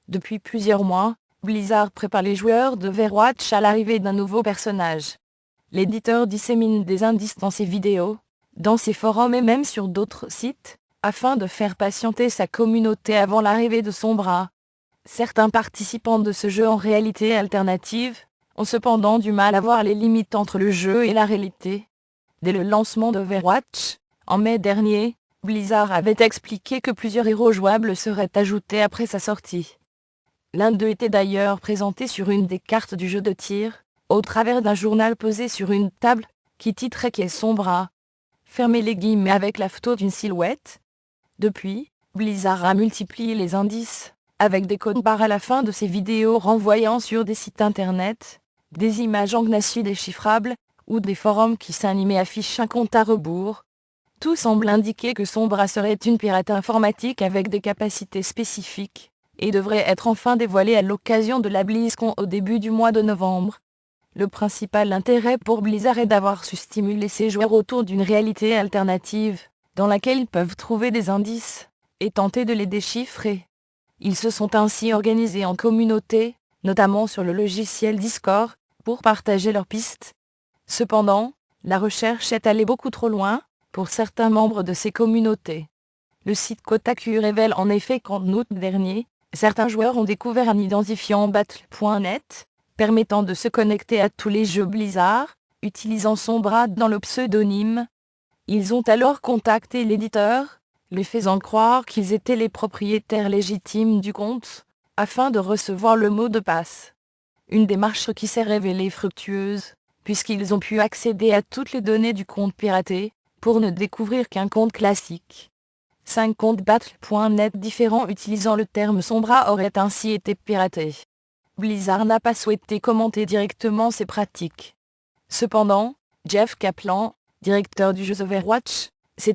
Depuis plusieurs mois, Blizzard prépare les joueurs d'Overwatch à l'arrivée d'un nouveau personnage. L'éditeur dissémine des indices dans ses vidéos, dans ses forums et même sur d'autres sites, afin de faire patienter sa communauté avant l'arrivée de Sombra. Certains participants de ce jeu en réalité alternative ont cependant du mal à voir les limites entre le jeu et la réalité. Dès le lancement d'Overwatch, en mai dernier, Blizzard avait expliqué que plusieurs héros jouables seraient ajoutés après sa sortie. L'un d'eux était d'ailleurs présenté sur une des cartes du jeu de tir, au travers d'un journal posé sur une table, qui titrait qu'est Sombra. Fermez les guillemets avec la photo d'une silhouette. Depuis, Blizzard a multiplié les indices, avec des codes barres à la fin de ses vidéos renvoyant sur des sites internet, des images en GNASU déchiffrables, ou des forums qui s'animaient affichent un compte à rebours. Tout semble indiquer que Sombra serait une pirate informatique avec des capacités spécifiques, et devrait être enfin dévoilée à l'occasion de la BlizzCon au début du mois de novembre. Le principal intérêt pour Blizzard est d'avoir su stimuler ses joueurs autour d'une réalité alternative, dans laquelle ils peuvent trouver des indices, et tenter de les déchiffrer. Ils se sont ainsi organisés en communauté, notamment sur le logiciel Discord, pour partager leurs pistes. Cependant, la recherche est allée beaucoup trop loin, pour certains membres de ces communautés. Le site Kotaku révèle en effet qu'en août dernier, certains joueurs ont découvert un identifiant Battle.net, permettant de se connecter à tous les jeux Blizzard, utilisant Sombra dans le pseudonyme. Ils ont alors contacté l'éditeur, lui faisant croire qu'ils étaient les propriétaires légitimes du compte, afin de recevoir le mot de passe. Une démarche qui s'est révélée fructueuse, puisqu'ils ont pu accéder à toutes les données du compte piraté, pour ne découvrir qu'un compte classique. 5 comptes Battle.net différents utilisant le terme Sombra auraient ainsi été piratés. Blizzard n'a pas souhaité commenter directement ces pratiques. Cependant, Jeff Kaplan, directeur du jeu Overwatch, s'est